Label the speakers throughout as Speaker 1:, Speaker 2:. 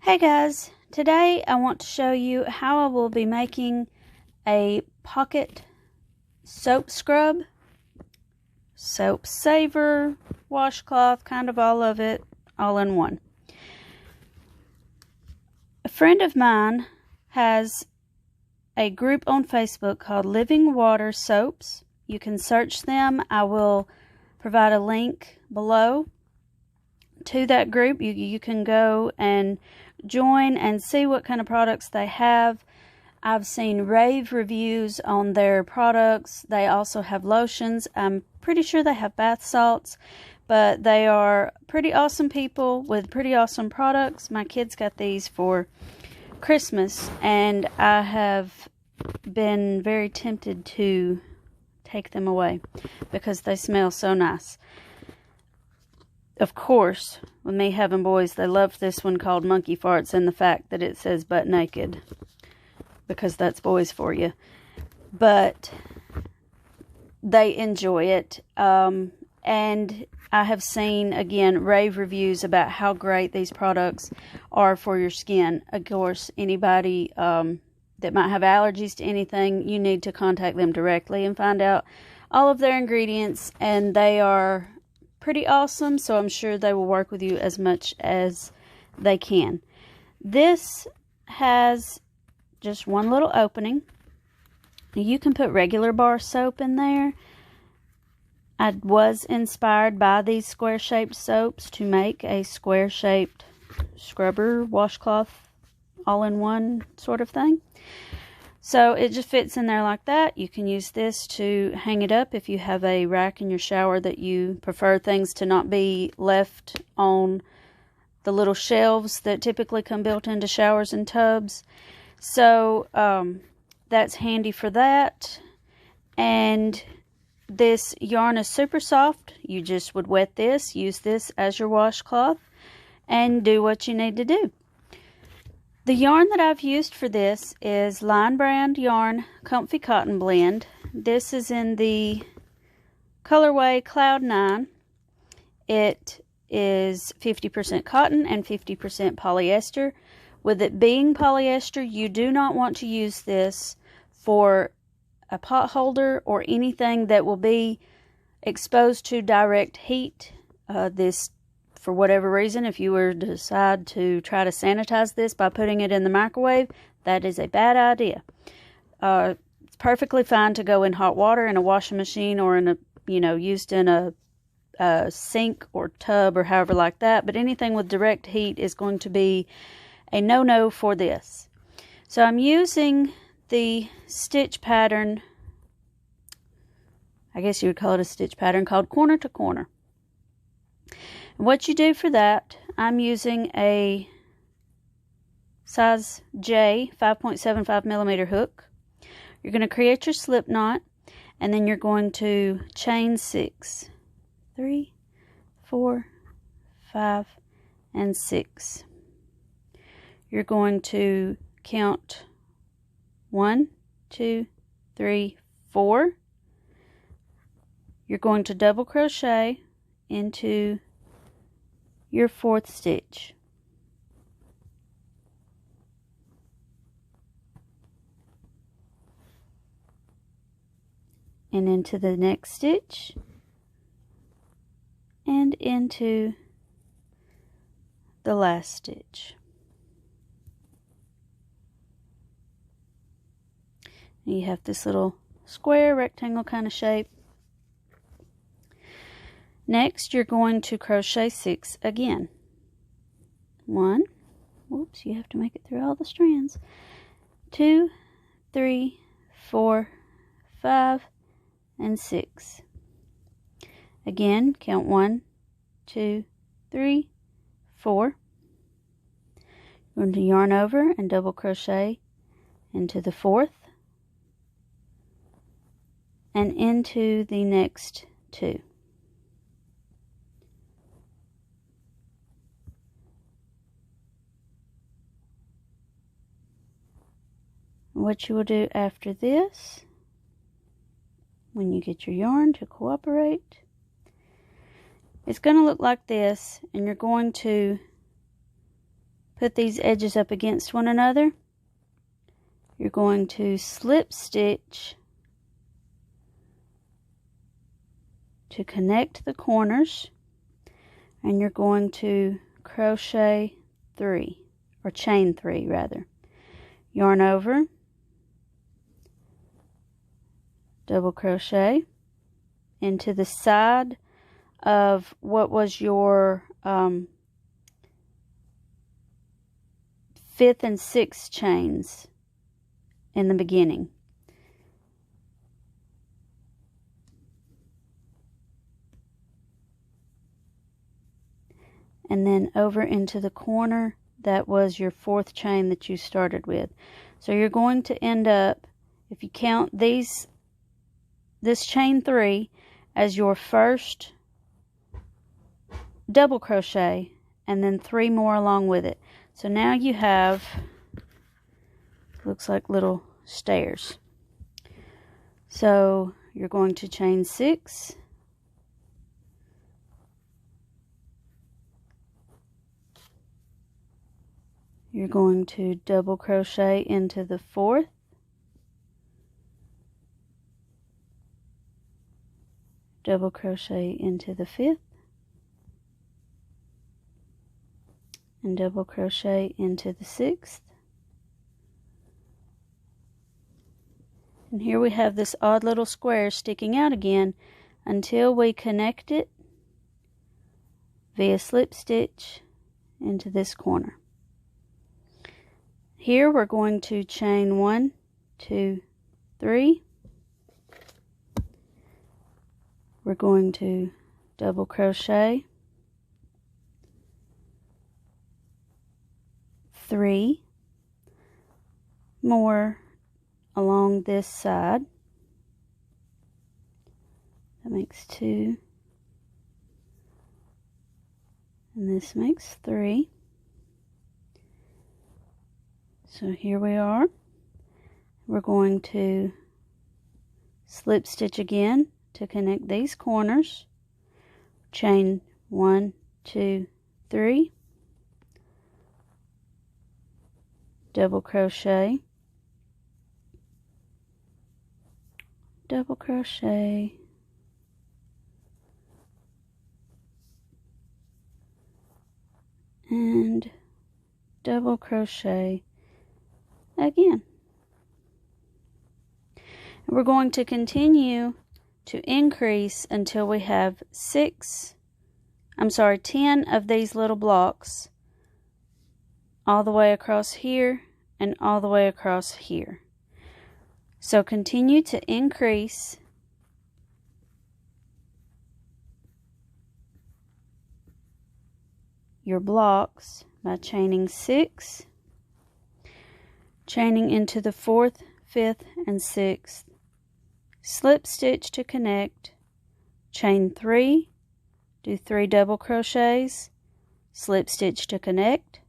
Speaker 1: Hey guys, today I want to show you how I will be making a pocket soap scrub, soap saver, washcloth, kind of all of it, all in one. A friend of mine has a group on Facebook called Living Water Soaps. You can search them. I will provide a link below to that group. You can go and join and see what kind of products they have. I've seen rave reviews on their products. They also have lotions. I'm pretty sure they have bath salts, but they are pretty awesome people with pretty awesome products. My kids got these for Christmas, and I have been very tempted to take them away because they smell so nice. Of course, with me having boys, they love this one called Monkey Farts, and the fact that it says butt naked, because that's boys for you. But they enjoy it. And I have seen, again, rave reviews about how great these products are for your skin. Of course, anybody that might have allergies to anything, you need to contact them directly and find out all of their ingredients, and they are pretty awesome, so I'm sure they will work with you as much as they can. This has just one little opening. You can put regular bar soap in there. I was inspired by these square-shaped soaps to make a square-shaped scrubber, washcloth, all-in-one sort of thing. So it just fits in there like that. You can use this to hang it up if you have a rack in your shower that you prefer things to not be left on the little shelves that typically come built into showers and tubs. So that's handy for that. And this yarn is super soft. You just would wet this, use this as your washcloth, and do what you need to do. The yarn that I've used for this is Line Brand Yarn Comfy Cotton Blend. This is in the colorway Cloud 9. It is 50% cotton and 50% polyester. With it being polyester, you do not want to use this for a pot holder or anything that will be exposed to direct heat. For whatever reason, if you were to decide to try to sanitize this by putting it in the microwave, that is a bad idea. It's perfectly fine to go in hot water in a washing machine or in a, used in a sink or tub or however like that. But anything with direct heat is going to be a no-no for this. So I'm using the stitch pattern, I guess you would call it a stitch pattern, called Corner to Corner. What you do for that, I'm using a size J 5.75 millimeter hook. You're going to create your slip knot, and then you're going to chain 6. 3, 4, 5, and 6. You're going to count 1, 2, 3, 4. You're going to double crochet into your 4th stitch. And into the next stitch. And into the last stitch. And you have this little square rectangle kind of shape. Next, you're going to crochet 6 again. 1, whoops, you have to make it through all the strands. 2, 3, 4, 5, and 6. Again, count 1, 2, 3, 4. You're going to yarn over and double crochet into the 4th and into the next 2. What you will do after this, when you get your yarn to cooperate, it's going to look like this, and you're going to put these edges up against one another. You're going to slip stitch to connect the corners, and you're going to crochet 3, or chain 3 rather. Yarn over, double crochet into the side of what was your 5th and 6th chains in the beginning. And then over into the corner that was your 4th chain that you started with. So you're going to end up, if you count this chain 3 as your first double crochet, and then 3 more along with it. So now you have, looks like little stairs. So you're going to chain 6, you're going to double crochet into the 4th, double crochet into the 5th, and double crochet into the 6th. And here we have this odd little square sticking out again until we connect it via slip stitch into this corner. Here we're going to chain 1, 2, 3. We're going to double crochet 3 more along this side. That makes 2, and this makes 3. So here we are. We're going to slip stitch again to connect these corners. Chain 1, 2, 3. Double crochet, double crochet, and double crochet again. And we're going to continue to increase until we have 10 of these little blocks all the way across here and all the way across here. So continue to increase your blocks by chaining 6, chaining into the 4th, 5th, and 6th, slip stitch to connect, chain 3, do 3 double crochets, slip stitch to connect,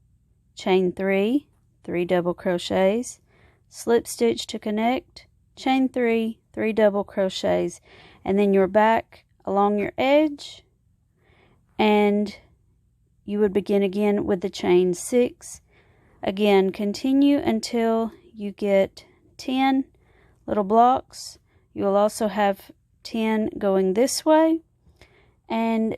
Speaker 1: chain 3, 3 double crochets, slip stitch to connect, chain 3, 3 double crochets, and then you're back along your edge, and you would begin again with the chain 6. Again, continue until you get 10 little blocks. You'll also have 10 going this way, and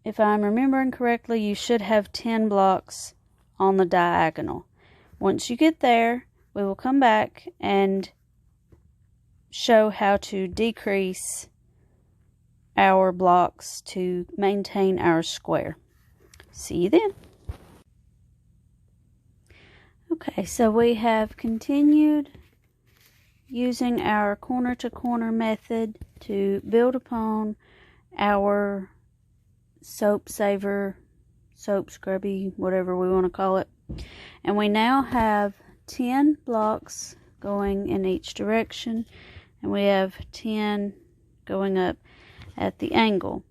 Speaker 1: if I'm remembering correctly, you should have 10 blocks on the diagonal. Once you get there, we will come back and show how to decrease our blocks to maintain our square. See you then. Okay, so we have continued using our corner to corner method to build upon our soapsaver, soap scrubby, whatever we want to call it. And we now have 10 blocks going in each direction, and we have 10 going up at the angle.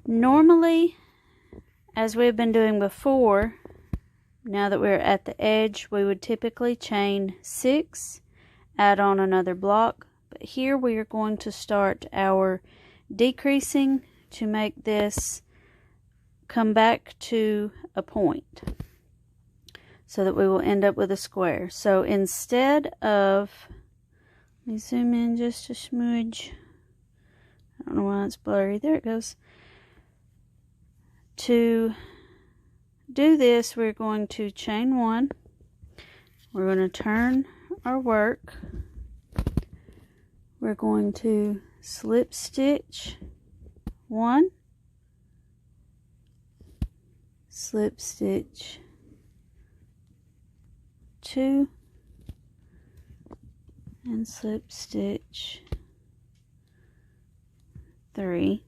Speaker 1: Normally, as we've been doing before, now that we're at the edge, we would typically chain 6, add on another block, but here we are going to start our decreasing to make this come back to a point so that we will end up with a square. So instead of, let me zoom in just a smudge. I don't know why it's blurry. There it goes. To do this, we're going to chain 1. We're going to turn our work. We're going to slip stitch 1, slip stitch 2, and slip stitch 3,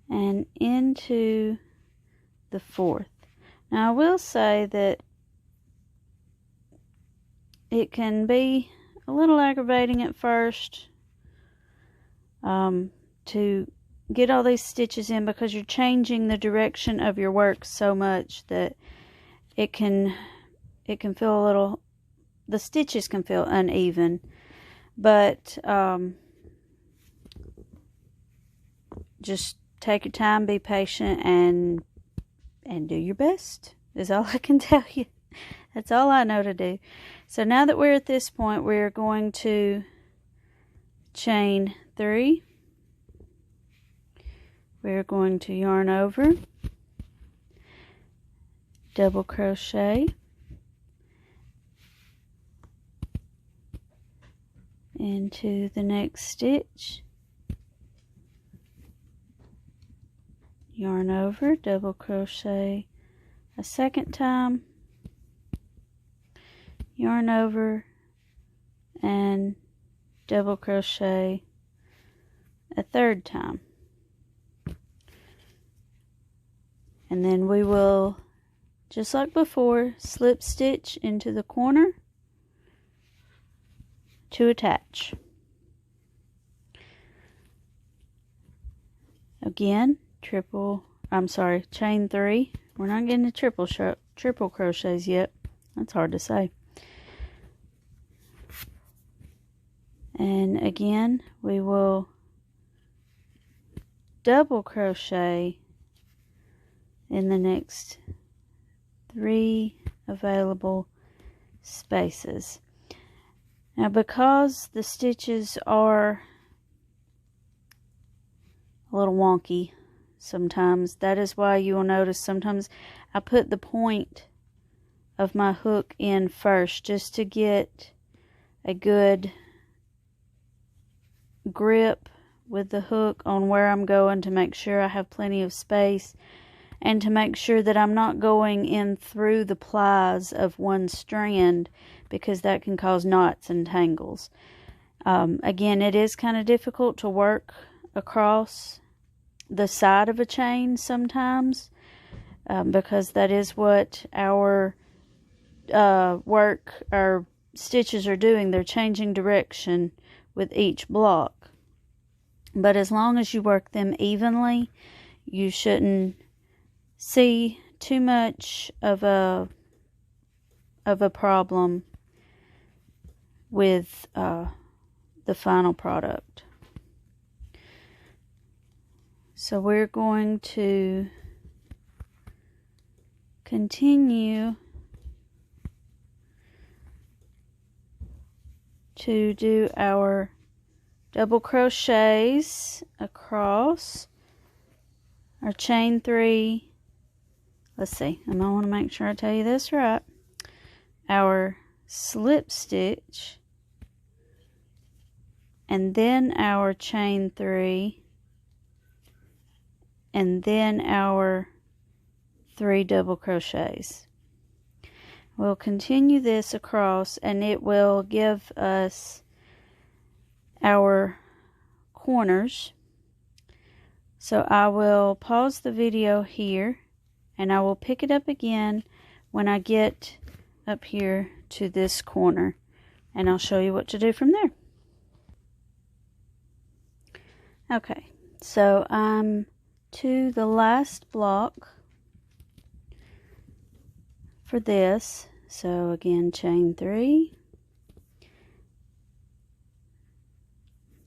Speaker 1: and into the 4th. Now I will say that it can be a little aggravating at first to get all these stitches in, because you're changing the direction of your work so much that it can feel a little, the stitches can feel uneven, but just take your time, be patient, and do your best is all I can tell you. That's all I know to do. So now that we're at this point, we're going to chain 3. We're going to yarn over, double crochet, into the next stitch, yarn over, double crochet a second time, yarn over, and double crochet a third time. And then we will, just like before, slip stitch into the corner to attach. Again, chain 3. We're not getting to triple crochets yet. That's hard to say. And again, we will double crochet in the next 3 available spaces. Now, because the stitches are a little wonky sometimes, that is why you will notice sometimes I put the point of my hook in first, just to get a good grip with the hook on where I'm going, to make sure I have plenty of space, and to make sure that I'm not going in through the plies of one strand, because that can cause knots and tangles. Again, it is kind of difficult to work across the side of a chain sometimes, because that is what our stitches are doing. They're changing direction with each block. But as long as you work them evenly, you shouldn't see too much of a problem with the final product. So we're going to continue to do our double crochets across our chain 3. Let's see, I want to make sure I tell you this right. Our slip stitch, and then our chain 3, and then our 3 double crochets. We'll continue this across, and it will give us our corners. So I will pause the video here, and I will pick it up again when I get up here to this corner, and I'll show you what to do from there. Okay, so I'm to the last block for this. So again, chain 3,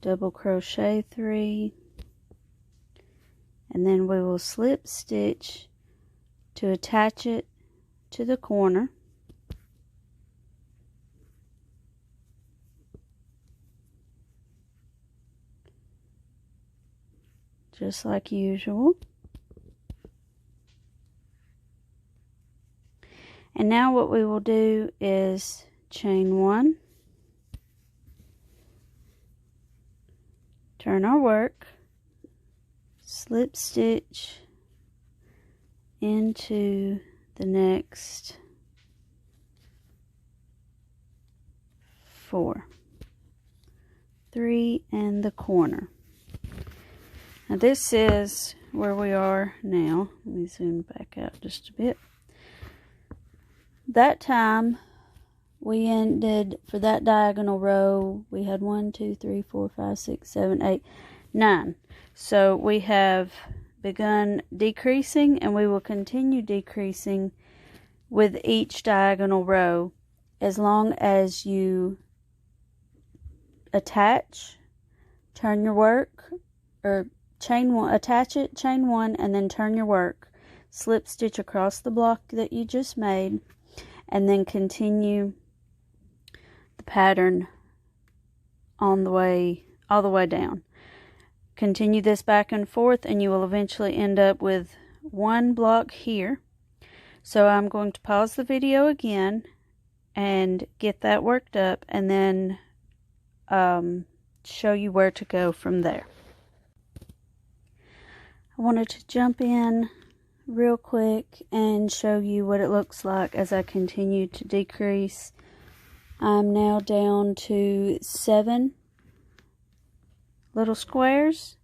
Speaker 1: double crochet 3, and then we will slip stitch to attach it to the corner. Just like usual. And now what we will do is chain 1, turn our work, slip stitch into the next 4, 3 in the corner. Now this is where we are now. Let me zoom back out just a bit. That time we ended, for that diagonal row, we had 1, 2, 3, 4, 5, 6, 7, 8, 9. So we have begun decreasing, and we will continue decreasing with each diagonal row as long as you attach, turn your work, or chain 1, attach it, chain 1, and then turn your work, slip stitch across the block that you just made, and then continue the pattern on the way, all the way down. Continue this back and forth, and you will eventually end up with one block here. So I'm going to pause the video again and get that worked up, and then show you where to go from there. I wanted to jump in real quick and show you what it looks like as I continue to decrease. I'm now down to 7 little squares,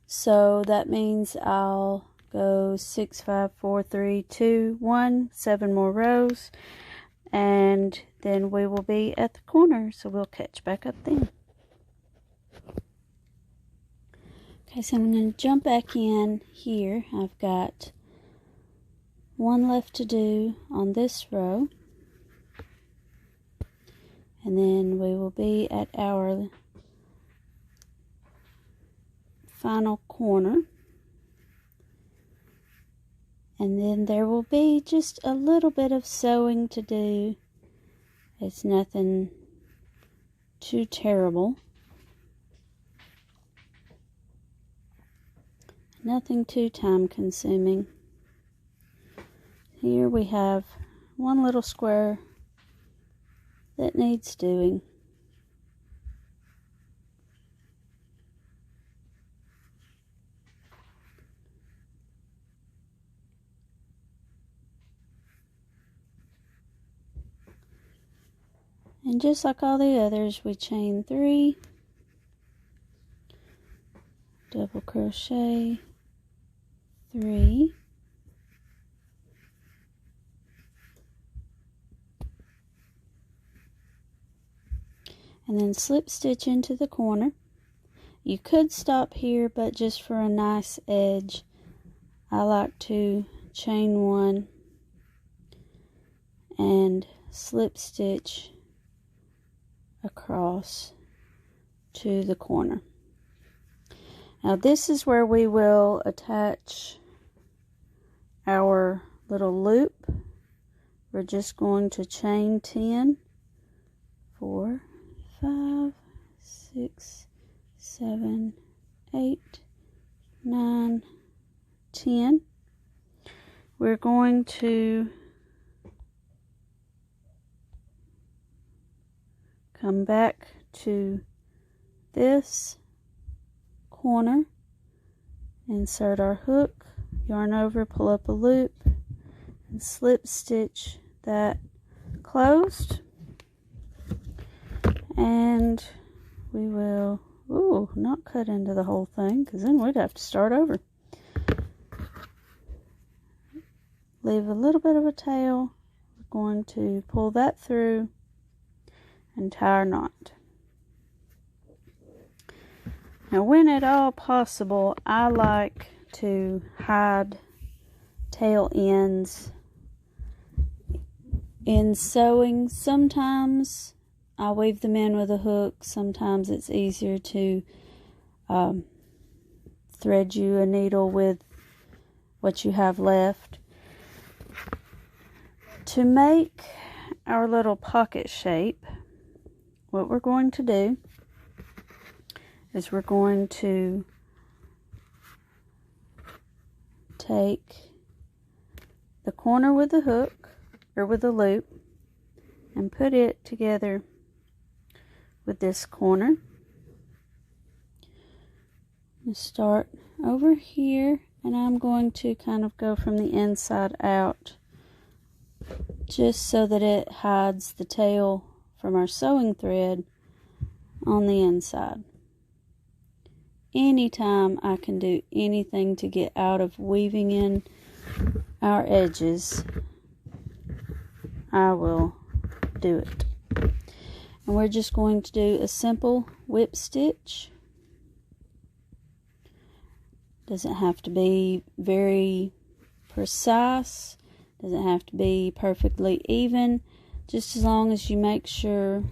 Speaker 1: so that means I'll go 6, 5, 4, 3, 2, 1, 7 more rows, and then we will be at the corner, so we'll catch back up then. Okay, so I'm going to jump back in here. I've got 1 left to do on this row, and then we will be at our final corner, and then there will be just a little bit of sewing to do. It's nothing too terrible, nothing too time consuming. Here we have 1 little square that needs doing. And just like all the others, we chain 3, double crochet, 3, and then slip stitch into the corner. You could stop here, but just for a nice edge, I like to chain 1 and slip stitch across to the corner. Now this is where we will attach our little loop. We're just going to chain 10, 4, 5, 6, 7, 8, 9, 10. We're going to come back to this corner, insert our hook, yarn over, pull up a loop, and slip stitch that closed. And we will, not cut into the whole thing, because then we'd have to start over. Leave a little bit of a tail. We're going to pull that through and tie our knot. Now, when at all possible, I like to hide tail ends in sewing. Sometimes I weave them in with a hook. Sometimes it's easier to thread you a needle with what you have left. To make our little pocket shape, what we're going to do is we're going to take the corner with the hook or with the loop and put it together with this corner. And start over here, and I'm going to kind of go from the inside out just so that it hides the tail from our sewing thread on the inside. Anytime I can do anything to get out of weaving in our edges, I will do it. And we're just going to do a simple whip stitch. Doesn't have to be very precise, doesn't have to be perfectly even, just as long as you make sure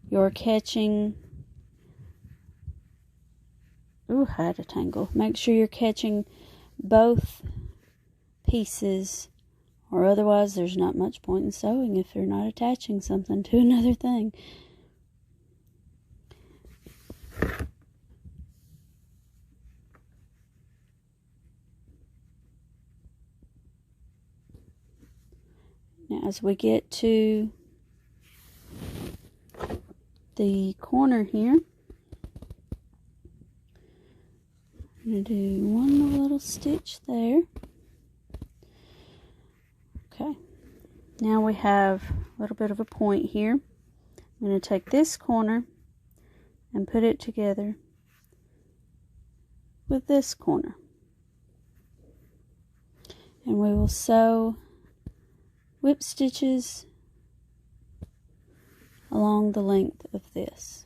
Speaker 1: you're catching, ooh, I had a tangle. Make sure you're catching both pieces, or otherwise there's not much point in sewing if you're not attaching something to another thing. Now as we get to the corner here, I'm going to do one more little stitch there. Okay, now we have a little bit of a point here. I'm going to take this corner and put it together with this corner. And we will sew whip stitches along the length of this.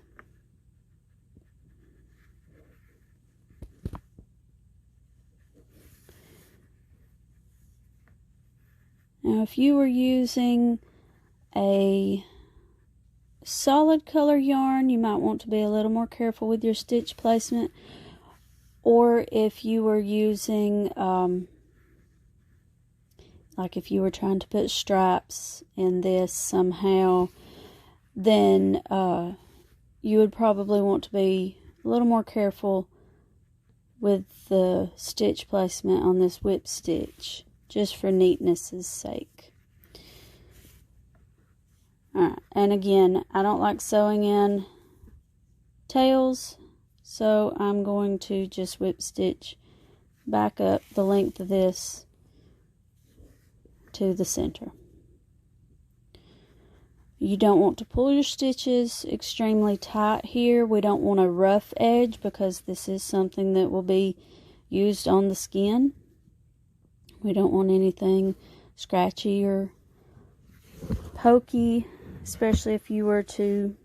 Speaker 1: Now if you were using a solid color yarn, you might want to be a little more careful with your stitch placement. Or if you were using like if you were trying to put stripes in this somehow, then you would probably want to be a little more careful with the stitch placement on this whip stitch, just for neatness' sake. Alright, and again, I don't like sewing in tails, so I'm going to just whip stitch back up the length of this to the center. You don't want to pull your stitches extremely tight here. We don't want a rough edge because this is something that will be used on the skin. We don't want anything scratchy or pokey, especially if you were to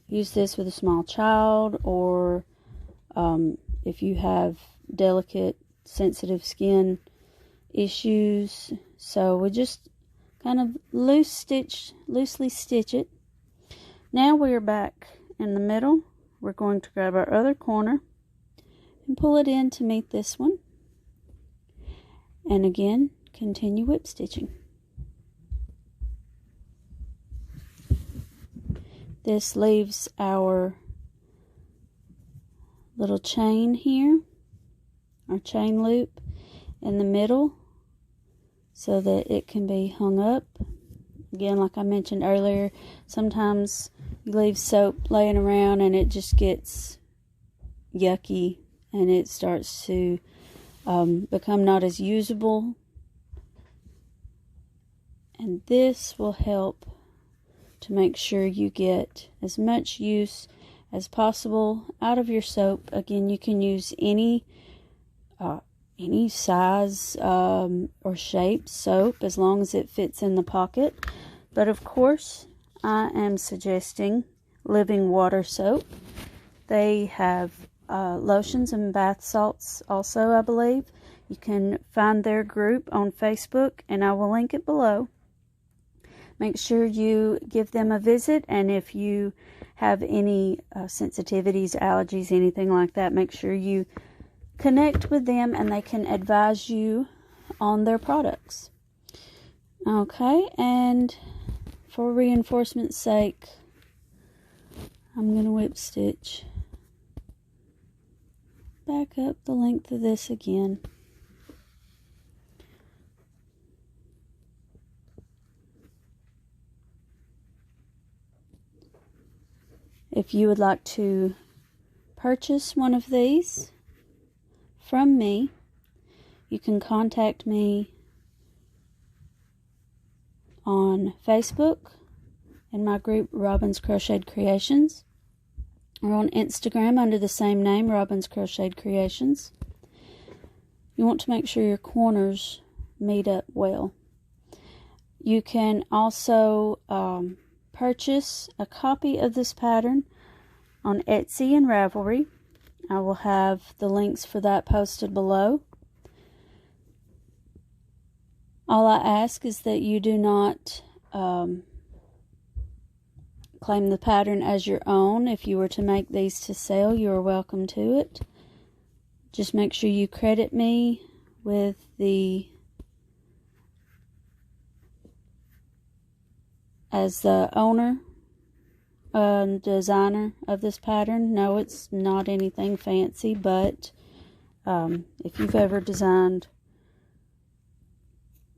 Speaker 1: use this with a small child, or if you have delicate, sensitive skin issues. So we just kind of loosely stitch it. Now we are back in the middle. We're going to grab our other corner and pull it in to meet this one. And again, continue whip stitching. This leaves our little chain here, our chain loop in the middle, so that it can be hung up. Again, like I mentioned earlier, sometimes you leave soap laying around and it just gets yucky and it starts to become not as usable. And this will help to make sure you get as much use as possible out of your soap. Again, you can use any size or shape soap as long as it fits in the pocket. But of course, I am suggesting Living Water soap. They have lotions and bath salts also, I believe. You can find their group on Facebook, and I will link it below. Make sure you give them a visit, and if you have any sensitivities, allergies, anything like that, make sure you connect with them and they can advise you on their products. Okay, and for reinforcement's sake, I'm going to whip stitch back up the length of this again. If you would like to purchase one of these from me, you can contact me on Facebook in my group Robin's Crocheted Creations, or on Instagram under the same name, Robin's Crocheted Creations. You want to make sure your corners meet up well. You can also purchase a copy of this pattern on Etsy and Ravelry. I will have the links for that posted below. All I ask is that you do not claim the pattern as your own. If you were to make these to sale, you are welcome to it. Just make sure you credit me with as the owner and designer of this pattern. No, it's not anything fancy, but if you've ever designed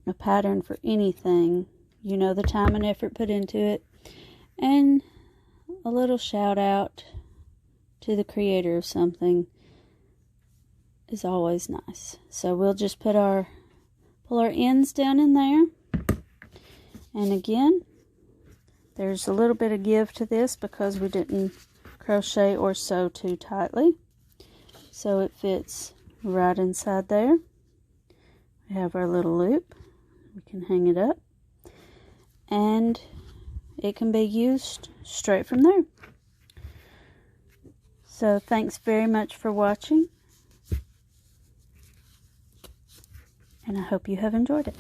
Speaker 1: a pattern for anything, you know the time and effort put into it. And a little shout out to the creator of something is always nice. So we'll just pull our ends down in there. And again, there's a little bit of give to this because we didn't crochet or sew too tightly. So it fits right inside there. We have our little loop. We can hang it up. And it can be used straight from there. So thanks very much for watching. And I hope you have enjoyed it.